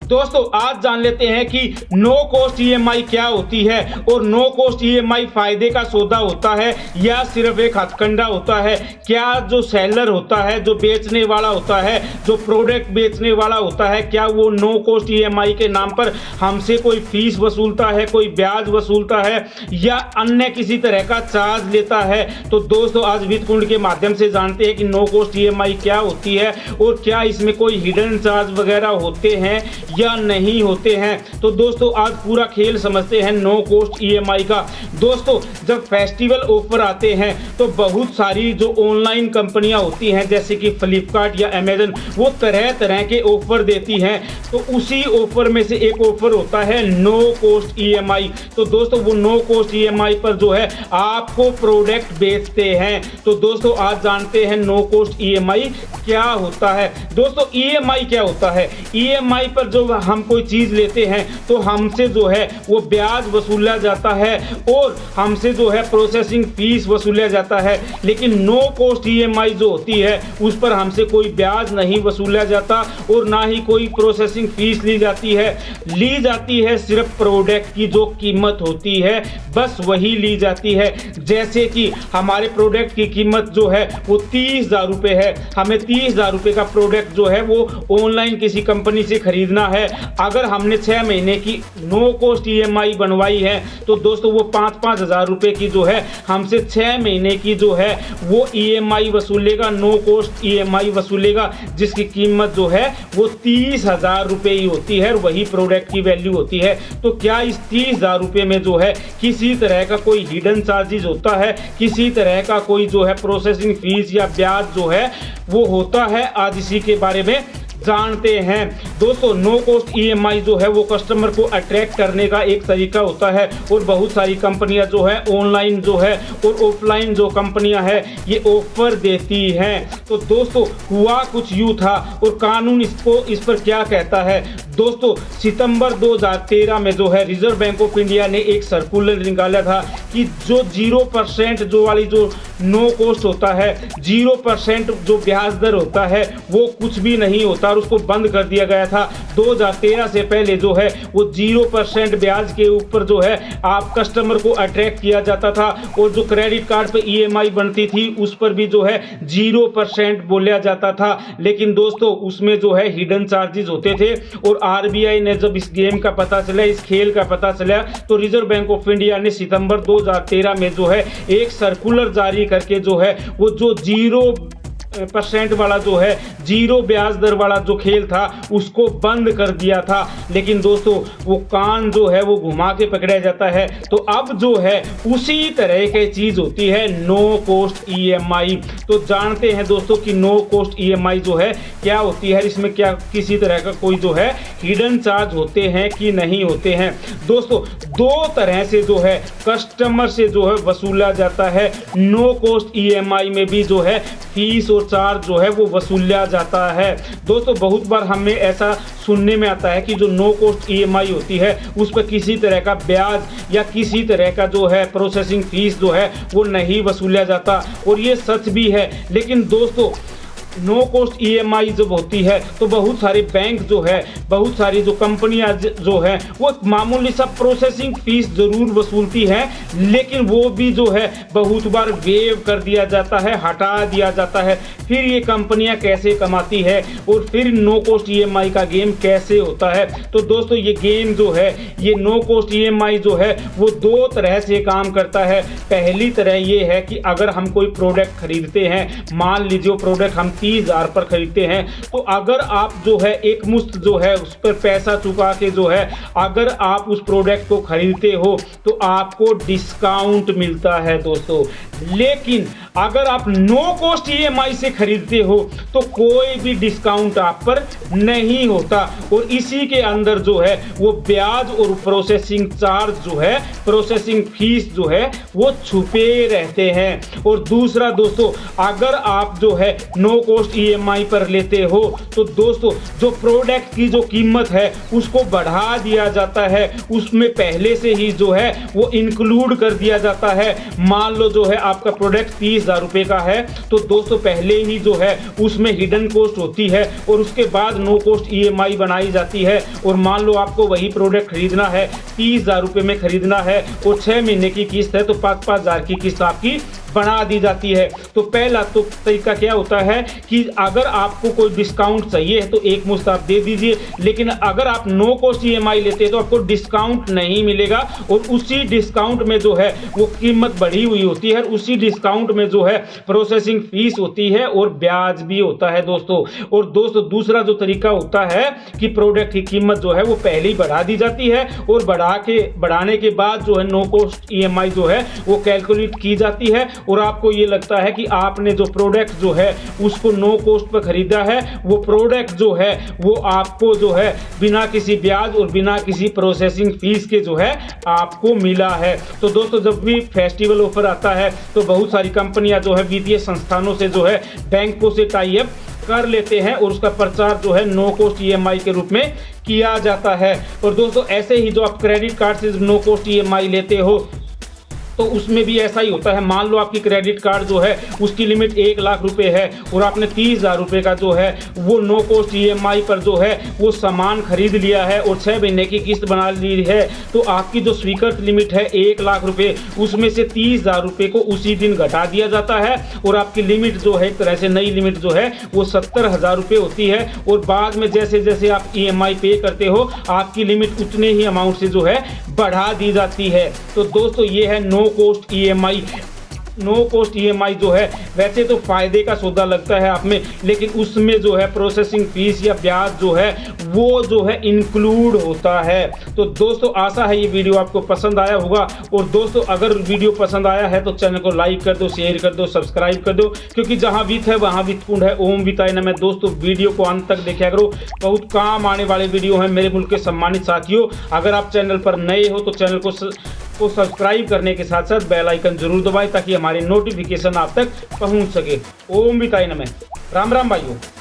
दोस्तों आज जान लेते हैं कि नो कॉस्ट ईएमआई क्या होती है और नो कॉस्ट ईएमआई फायदे का सौदा होता है या सिर्फ एक हथकंडा होता है। क्या जो सेलर होता है, जो बेचने वाला होता है, जो प्रोडक्ट बेचने वाला होता है, क्या वो नो कॉस्ट ईएमआई के नाम पर हमसे कोई फीस वसूलता है, कोई ब्याज वसूलता है या अन्य किसी तरह का चार्ज लेता है। तो दोस्तों आज वित्तकुंड के माध्यम से जानते हैं कि नो कॉस्ट ईएमआई क्या होती है और क्या इसमें कोई हिडन चार्ज वगैरह होते हैं या नहीं होते हैं। तो दोस्तों आज पूरा खेल समझते हैं नो कॉस्ट ईएमआई का। दोस्तों जब फेस्टिवल ऑफर आते हैं तो बहुत सारी जो ऑनलाइन कंपनियां होती हैं जैसे कि फ्लिपकार्ट या अमेजन, वो तरह तरह के ऑफर देती हैं। तो उसी ऑफर में से एक ऑफर होता है नो कॉस्ट ईएमआई। तो दोस्तों वो नो कॉस्ट ईएमआई पर जो है आपको प्रोडक्ट बेचते हैं। तो दोस्तों आज जानते हैं नो कॉस्ट ईएमआई क्या होता है। दोस्तों ईएमआई क्या होता है? ईएमआई पर जो हम कोई चीज लेते हैं तो हमसे जो है वो ब्याज वसूला जाता है और हमसे जो है प्रोसेसिंग फीस वसूला जाता है। लेकिन नो कॉस्ट ईएमआई जो होती है उस पर हमसे कोई ब्याज नहीं वसूला जाता और ना ही कोई प्रोसेसिंग फीस ली जाती है। ली जाती है सिर्फ प्रोडक्ट की जो कीमत होती है, बस वही ली जाती है। जैसे कि हमारे प्रोडक्ट की कीमत जो है वो 30,000 रुपये है। हमें 30,000 रुपये का प्रोडक्ट जो है वो ऑनलाइन किसी कंपनी से खरीदना है। अगर हमने 6 महीने की नो कॉस्ट ईएमआई बनवाई है तो दोस्तों वो 5-5 हज़ार रुपये की जो है हमसे 6 महीने की जो है वो ईएमआई वसूलेगा, नो कॉस्ट ईएमआई वसूलेगा, जिसकी कीमत जो है वो 30,000 रुपये ही होती है और वही प्रोडक्ट की वैल्यू होती है। तो क्या इस 30,000 रुपये में जो है किसी तरह का कोई हिडन चार्जेस होता है, किसी तरह का कोई जो है प्रोसेसिंग फीस या ब्याज जो है वो होता है? आज इसी के बारे में जानते हैं। दोस्तों नो कॉस्ट ईएमआई जो है वो कस्टमर को अट्रैक्ट करने का एक तरीका होता है और बहुत सारी कंपनियां जो है ऑनलाइन जो है और ऑफलाइन जो कंपनियां हैं ये ऑफर देती हैं। तो दोस्तों हुआ कुछ यूँ था और कानून इस पर क्या कहता है। दोस्तों सितंबर 2013 में जो है रिजर्व बैंक ऑफ इंडिया ने एक सर्कुलर निकाला था कि जो 0% जो वाली जो नो कॉस्ट होता है, 0% जो ब्याज दर होता है वो कुछ भी नहीं होता और उसको बंद कर दिया गया था। 2013 से पहले जो है वो 0% ब्याज के ऊपर जो है आप कस्टमर को अट्रैक्ट किया जाता था और जो क्रेडिट कार्ड पे ईएमआई बनती थी उस पर भी जो है 0% बोला जाता था। लेकिन दोस्तों उसमें जो है हिडन चार्जेस होते थे और आरबीआई ने जब इस गेम का पता चला, इस खेल का पता चला, तो रिजर्व बैंक ऑफ इंडिया ने सितंबर 2013 में जो है एक सर्कुलर जारी करके जो है वो जो 0% वाला जो है, जीरो ब्याज दर वाला जो खेल था उसको बंद कर दिया था। लेकिन दोस्तों वो कान जो है वो घुमा के पकड़ा जाता है। तो अब जो है उसी तरह की चीज होती है नो कॉस्ट ईएमआई। तो जानते हैं दोस्तों कि नो कॉस्ट ईएमआई जो है क्या होती है, इसमें क्या किसी तरह का कोई जो है हिडन चार्ज होते हैं कि नहीं होते हैं। दोस्तों दो तरह से जो है कस्टमर से जो है वसूला जाता है। नो कॉस्ट ईएमआई में भी जो है फीस और चार्ज जो है वो वसूला जाता है। दोस्तों बहुत बार हमें ऐसा सुनने में आता है कि जो नो कॉस्ट ईएमआई होती है उस पर किसी तरह का ब्याज या किसी तरह का जो है प्रोसेसिंग फीस जो है वो नहीं वसूला जाता और ये सच भी है। लेकिन दोस्तों नो कॉस्ट ईएमआई जब होती है तो बहुत सारे बैंक जो है, बहुत सारी जो कंपनियां जो है वो मामूली सा प्रोसेसिंग फीस जरूर वसूलती है, लेकिन वो भी जो है बहुत बार वेव कर दिया जाता है, हटा दिया जाता है। फिर ये कंपनियां कैसे कमाती है और फिर नो कॉस्ट ईएमआई का गेम कैसे होता है। तो दोस्तों ये गेम जो है, ये नो कॉस्ट ईएमआई जो है वो दो तरह से काम करता है। पहली तरह ये है कि अगर हम कोई प्रोडक्ट खरीदते हैं, मान लीजिए प्रोडक्ट हम 30,000 पर खरीदते हैं, तो अगर आप जो है एक मुश्त जो है उस पर पैसा चुका के जो है अगर आप उस प्रोडक्ट को खरीदते हो तो आपको डिस्काउंट मिलता है दोस्तों। लेकिन अगर आप नो कॉस्ट ईएमआई से खरीदते हो तो कोई भी डिस्काउंट आप पर नहीं होता और इसी के अंदर जो है वो ब्याज और प्रोसेसिंग चार्ज जो है, प्रोसेसिंग फीस जो है वो छुपे रहते हैं। और दूसरा दोस्तों अगर आप जो है नो कॉस्ट ईएमआई पर लेते हो तो दोस्तों जो प्रोडक्ट की जो कीमत है उसको बढ़ा दिया जाता है, उसमें पहले से ही जो है वो इंक्लूड कर दिया जाता है। मान लो जो है आपका प्रोडक्ट 30,000 रुपये का है तो दोस्तों पहले ही जो है उसमें हिडन कॉस्ट होती है और उसके बाद नो कॉस्ट ईएमआई बनाई जाती है। और मान लो आपको वही प्रोडक्ट खरीदना है, 30,000 रुपये में खरीदना है और 6 महीने की किस्त है तो 5-5 हज़ार की किस्त आपकी बना दी जाती है। तो पहला तो तरीका क्या होता है कि अगर आपको कोई डिस्काउंट चाहिए है तो एक मुश्त आप दे दीजिए, लेकिन अगर आप नो कॉस्ट ईएमआई लेते हैं तो आपको डिस्काउंट नहीं मिलेगा और उसी डिस्काउंट में जो है वो कीमत बढ़ी हुई होती है, उसी डिस्काउंट में जो है प्रोसेसिंग फीस होती है और ब्याज भी होता है दोस्तों। और दोस्तों दूसरा जो तरीका होता है कि प्रोडक्ट की कीमत जो है वो पहले ही बढ़ा दी जाती है और बढ़ाने के बाद जो है नो कॉस्ट ईएमआई जो है वो कैलकुलेट की जाती है और आपको ये लगता है कि आपने जो प्रोडक्ट जो है उसको नो कॉस्ट पर खरीदा है, वो प्रोडक्ट जो है वो आपको जो है बिना किसी ब्याज और बिना किसी प्रोसेसिंग फीस के जो है आपको मिला है। तो दोस्तों जब भी फेस्टिवल ऑफर आता है तो बहुत सारी कंपनियां जो है वित्तीय संस्थानों से जो है बैंकों से टाई अप कर लेते हैं और उसका प्रचार जो है नो कॉस्ट ईएमआई के रूप में किया जाता है। और दोस्तों ऐसे ही जो आप क्रेडिट कार्ड से नो कॉस्ट ईएमआई लेते हो तो उसमें भी ऐसा ही होता है। मान लो आपकी क्रेडिट कार्ड जो है उसकी लिमिट 1 लाख रुपए है और आपने 30,000 रुपये का जो है वो नो कॉस्ट ईएमआई पर जो है वो सामान खरीद लिया है और 6 महीने की किस्त बना ली है तो आपकी जो स्वीकृत लिमिट है 1 लाख रुपए, उसमें से 30,000 रुपये को उसी दिन घटा दिया जाता है और आपकी लिमिट जो है एक तरह से नई लिमिट जो है वो 70,000 रुपये होती है। और बाद में जैसे जैसे आप ईएमआई पे करते हो आपकी लिमिट उतने ही अमाउंट से जो है बढ़ा दी जाती है। तो दोस्तों ये है no cost EMI. No cost EMI जो है वैसे तो फायदे का सौदा लगता है आप में, लेकिन उसमें जो है प्रोसेसिंग फीस या ब्याज जो है वो जो है इंक्लूड होता है। तो दोस्तों आशा है ये वीडियो आपको पसंद आया होगा और दोस्तों अगर वीडियो पसंद आया है तो चैनल को लाइक कर दो, शेयर कर दो, सब्सक्राइब कर दो, क्योंकि जहां वित्त है वहां वित्त कुंड है। ओम वित्ताय नमः। दोस्तों वीडियो को अंत तक देखा करो, बहुत काम आने वाले वीडियो हैं मेरे मुल्क के सम्मानित साथियों। अगर आप चैनल पर नए हो तो चैनल को सब्सक्राइब करने के साथ साथ बेल आइकन जरूर दबाएं ताकि हमारे नोटिफिकेशन आप तक पहुंच सके। ओम वित्ताय नमः। राम राम भाइयों।